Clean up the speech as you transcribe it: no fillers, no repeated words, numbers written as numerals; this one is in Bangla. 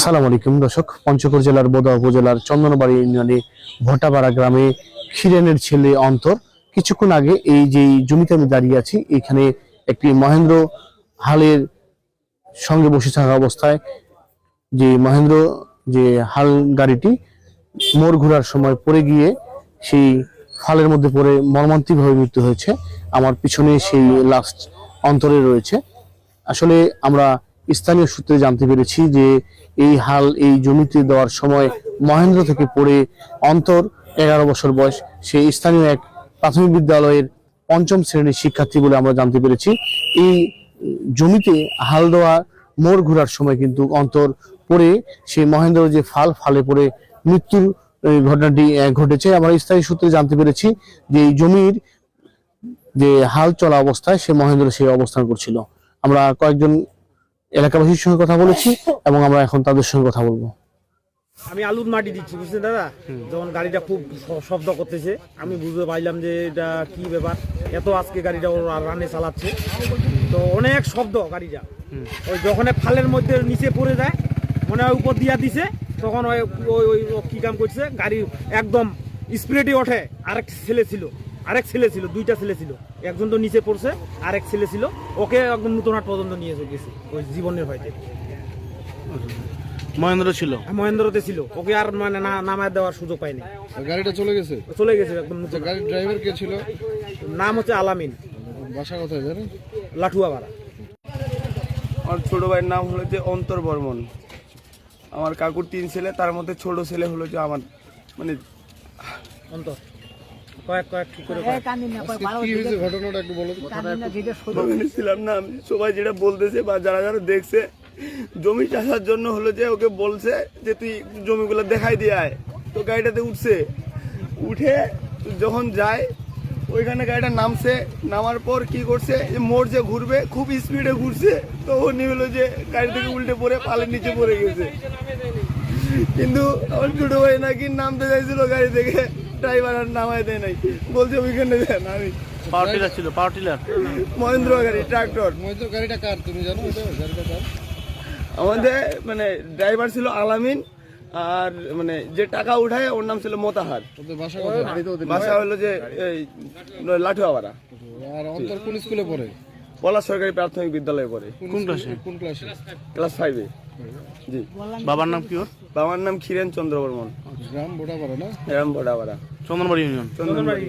আসসালামু আলাইকুম দর্শক, পঞ্চগড় জেলার বোদা উপজেলার চন্দনবাড়ি ইউনিয়নে ভোটাপাড়া গ্রামে খিরেনের ছেলে অন্তর কিছুক্ষণ আগে এই যে জমিতে আমি দাঁড়িয়ে আছি, এখানে একটি মহেন্দ্র হালের সঙ্গে বসে থাকা অবস্থায় যে মহেন্দ্র যে হাল গাড়িটি মোড় ঘোরার সময় পড়ে গিয়ে সেই ফালের মধ্যে পড়ে মর্মান্তিকভাবে মৃত্যু হয়েছে। আমার পিছনে সেই লাস্ট অন্তরে রয়েছে। আসলে আমরা স্থানীয় সূত্রে জানতে পেরেছি যে এই জমিতে দেওয়ার সময় মহেন্দ্র থেকে পড়ে অন্তর 11 বছর বয়স, সে স্থানীয় এক প্রাথমিক বিদ্যালয়ের 5ম শ্রেণীর শিক্ষার্থী বলে আমরা জানতে পেরেছি। এই জমিতে হাল দেওয়া মোড় ঘোরার সময় কিন্তু অন্তর পড়ে সেই মহেন্দ্র যে ফালে পড়ে মৃত্যুর ঘটনাটি ঘটেছে। আমরা স্থানীয় সূত্রে জানতে পেরেছি যে এই জমির যে হাল চলা অবস্থায় সে মহেন্দ্র সেই অবস্থান করছিল। আমরা কয়েকজন এলাকাবাসীর সঙ্গে কথা বলেছি এবং আমরা এখন তাদের সঙ্গে কথা বলবো। আমি আলুর মাটি দিচ্ছি, বুঝছেন দাদা। যখন গাড়িটা খুব শব্দ করতেছে, আমি বুঝতে পারলাম যে এটা কি ব্যাপার, এত আজকে গাড়িটা ওর রানে চালাচ্ছে, তো অনেক শব্দ গাড়িটা। ওই যখন ফালের মধ্যে নিচে পড়ে যায়, মনে হয় উপর দিয়া দিছে, তখন ওই ওই কি কাম করছে, গাড়ি একদম স্পিডে ওঠে। আরেক ছেলে ছিল, দুইটা ছেলে ছিল, একজন তো নিচে পড়ছে, আরেক ছেলে ছিল, ওকে একদম নতুনহাট পর্যন্ত নিয়ে গেছে ওই জীবনের ভয়তে। মহেন্দ্রতে ছিল, ওকে আর মানে নামায় দেওয়ার সুযোগ পায়নি। গাড়িটা চলে গেছে একদম। গাড়ির ড্রাইভার কে ছিল? নাম হচ্ছে আলামিন। বাসা কোথায় জানেন? লাঠুয়াপাড়া। আমার ছোট ভাইয়ের নাম হলো যে অন্তর বর্মন। আমার কাকুর 3 ছেলে, তার মধ্যে ছোট ছেলে হলো যে আমার মানে অন্তর। কয়েক কি করে কি হয়েছে ঘটনাটা একটু বলো তো। ছিলাম না আমি, সবাই যেটা বলতেছে বা যারা যারা দেখছে, জমি চাষার জন্য হলো যে ওকে বলছে যে তুই জমিগুলো দেখাই দিয়ে আয়। তো গাড়িটাতে উঠে যখন যায়, ওইখানে গাড়িটা নামছে, নামার পর কি করছে, যে মোড় যে ঘুরবে খুব স্পিডে ঘুরছে, তো ও নিয়ে হলো যে গাড়ি থেকে উল্টে পড়ে পালের নিচে পড়ে গেছে। কিন্তু আমার ছোট ভাই নাকি নামতে চাইছিল গাড়ি থেকে, ড্রাইভার আর নামায় দেয় নাই, বলছে ওইখানে দেন। আমি পাওয়ার টিলার মহেন্দ্র গাড়ি, ট্রাক্টর। মহেন্দ্র গাড়িটা কার তুমি জানো? গাড়িটা কার? আমাদের মানে ড্রাইভার ছিল আলামিন, আর মানে যে টাকা উঠায় ওর নাম ছিল মোতাহার। ওদের বাসা কোথায়? বাসা হলো যে এই লাঠুয়াপাড়া। আর অন্তর কোন স্কুলে পড়ে? পলাশ সরকারি প্রাথমিক বিদ্যালয়ে পড়ে। কোন ক্লাসে? ক্লাস 5-এ। জি। বাবার নাম কি? ওর বাবার নাম খিরেন চন্দ্র বর্মন। গ্রাম ভোটাপাড়া না? গ্রাম ভোটাপাড়া, চন্দনবাড়ি ইউনিয়ন। চন্দনবাড়ি।